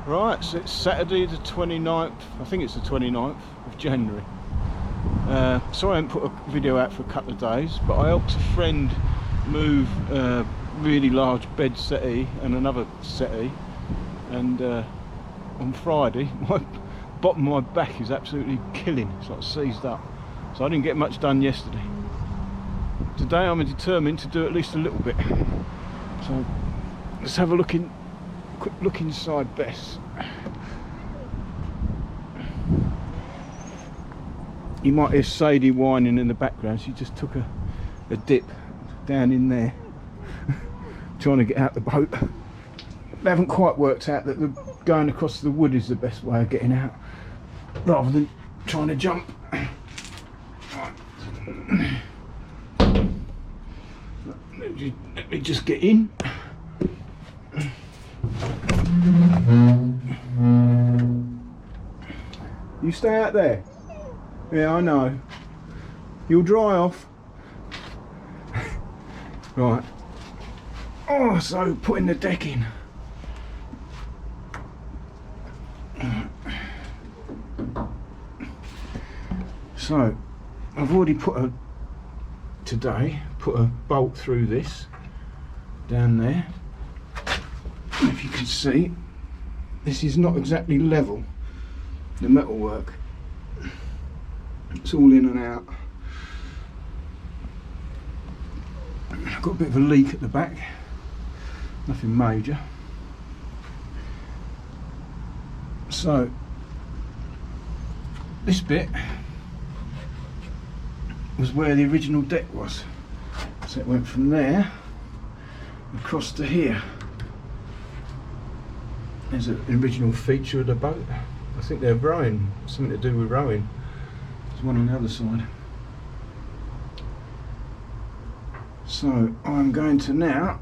Right, so it's Saturday the 29th, I think it's the 29th of January. Sorry I haven't put a video out for a couple of days, but I helped a friend move a really large bed settee and another settee, and on Friday my bottom of my back is absolutely killing. It's like seized up, so I didn't get much done yesterday. Today I'm determined to do at least a little bit, so let's have a quick look inside Bess. You might hear Sadie whining in the background. She just took a dip down in there trying to get out the boat. They haven't quite worked out that going across the wood is the best way of getting out rather than trying to jump. Let me just get in. You stay out there. Yeah, I know. You'll dry off. Right. Oh, so putting the deck in. So, I've already put a bolt through this down there. If you can see, this is not exactly level, the metalwork. It's all in and out. I've got a bit of a leak at the back, nothing major. So this bit was where the original deck was. So it went from there across to here. There's an original feature of the boat. I think they're rowing, something to do with rowing. There's one on the other side. So I'm going to now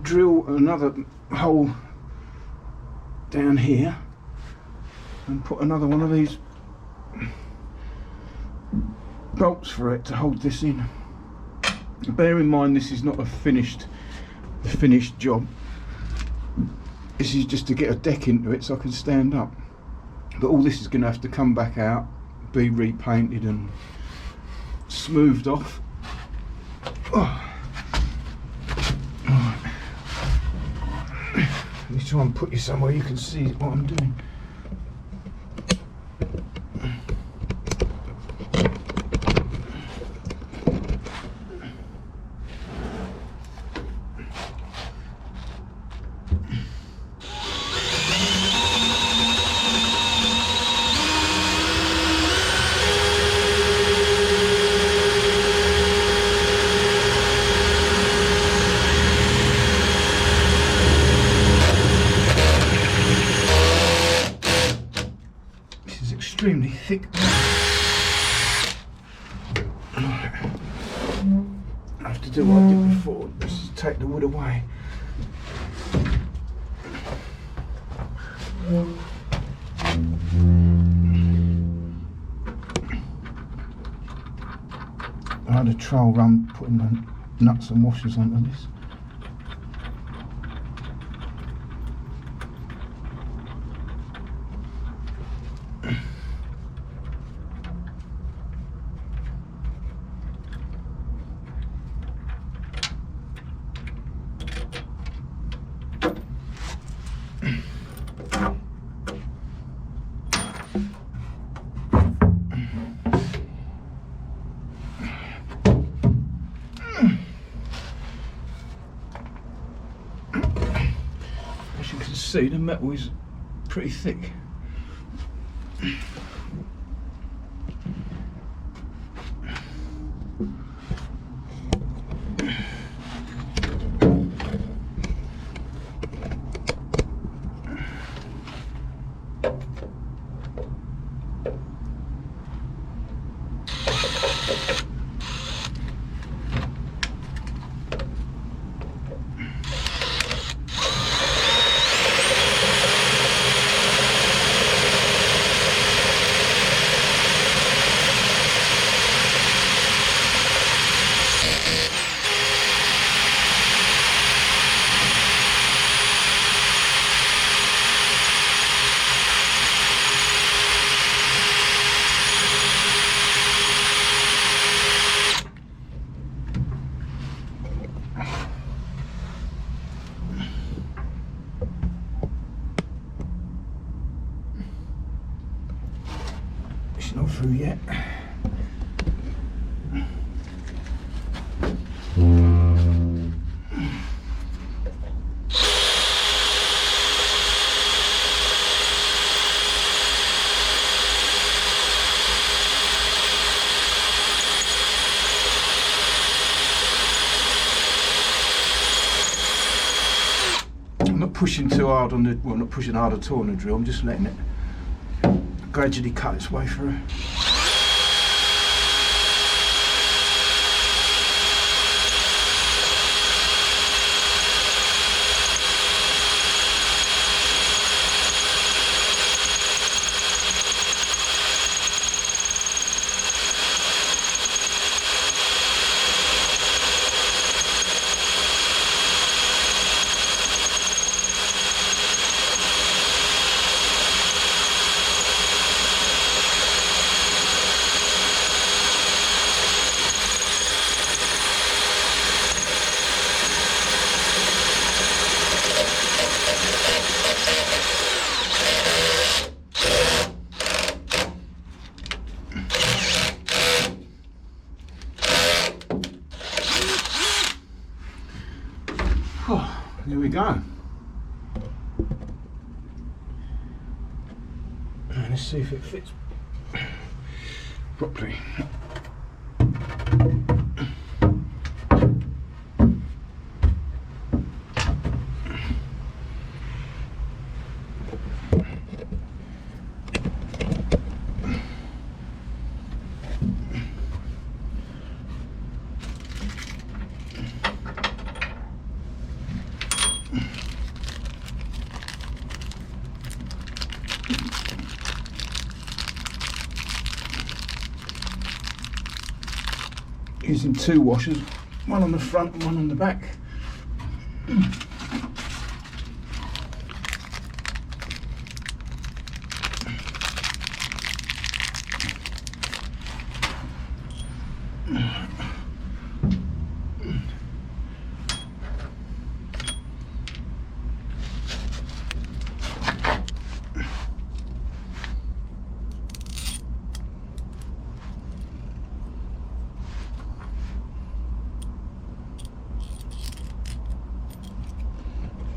drill another hole down here and put another one of these bolts for it to hold this in. Bear in mind, this is not the finished job. This is just to get a deck into it so I can stand up. But all this is going to have to come back out, be repainted and smoothed off. Oh. Right. Let me try and put you somewhere you can see what I'm doing. Extremely thick. Right. I have to do what I did before, just take the wood away. I had a trial run putting the nuts and washers onto this. As you can see, the metal is pretty thick. not through yet. I'm not pushing too hard on the, well, not pushing hard at all on the drill, I'm just letting it gradually cut its way through. Oh, here we go. Let's see if it fits properly. Using two washers, one on the front and one on the back.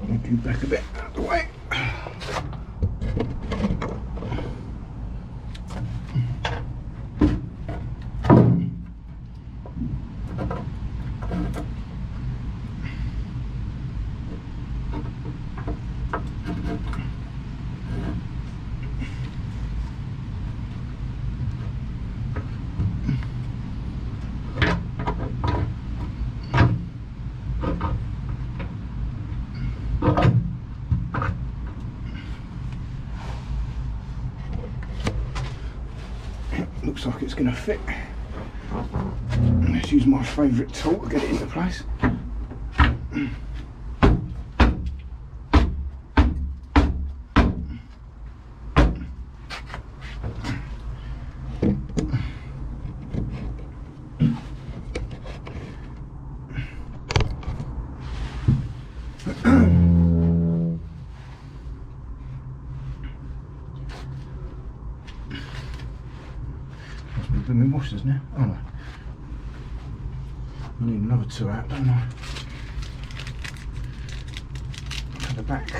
Move you back a bit out of the way. Looks like it's going to fit. Let's use my favourite tool to get it into place. Blooming washers now. Oh no. I need another two out, don't I? To the back.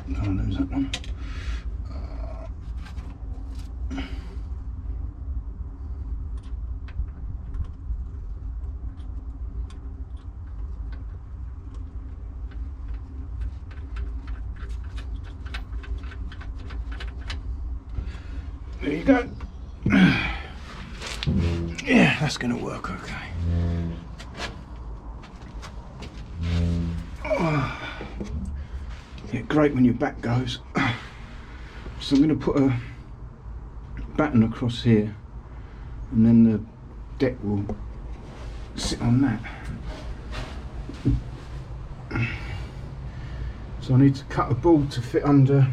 Don't lose that one. There you go. Yeah. that's going to work okay. Oh, yeah, great when your back goes. So I'm going to put a batten across here, and then the deck will sit on that. So I need to cut a board to fit under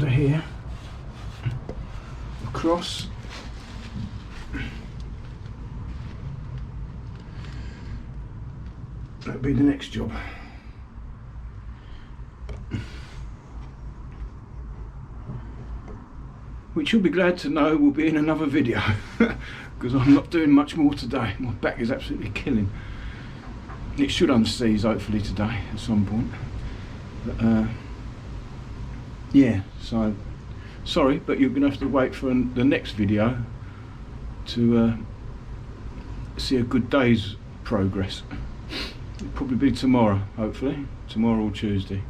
here, across. That'll be the next job. Which you'll be glad to know will be in another video, because I'm not doing much more today. My back is absolutely killing. It should unseize hopefully today at some point. But, yeah, so sorry, but you're going to have to wait for the next video to see a good day's progress. It'll probably be tomorrow, hopefully, tomorrow or Tuesday.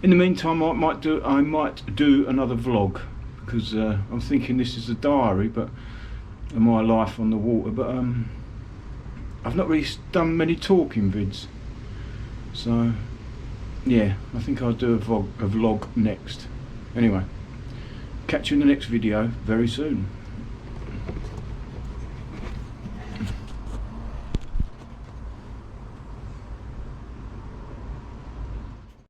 In the meantime, I might do another vlog, because I'm thinking this is a diary, but of my life on the water. But I've not really done many talking vids, so yeah, I think I'll do a vlog next. Anyway, catch you in the next video very soon.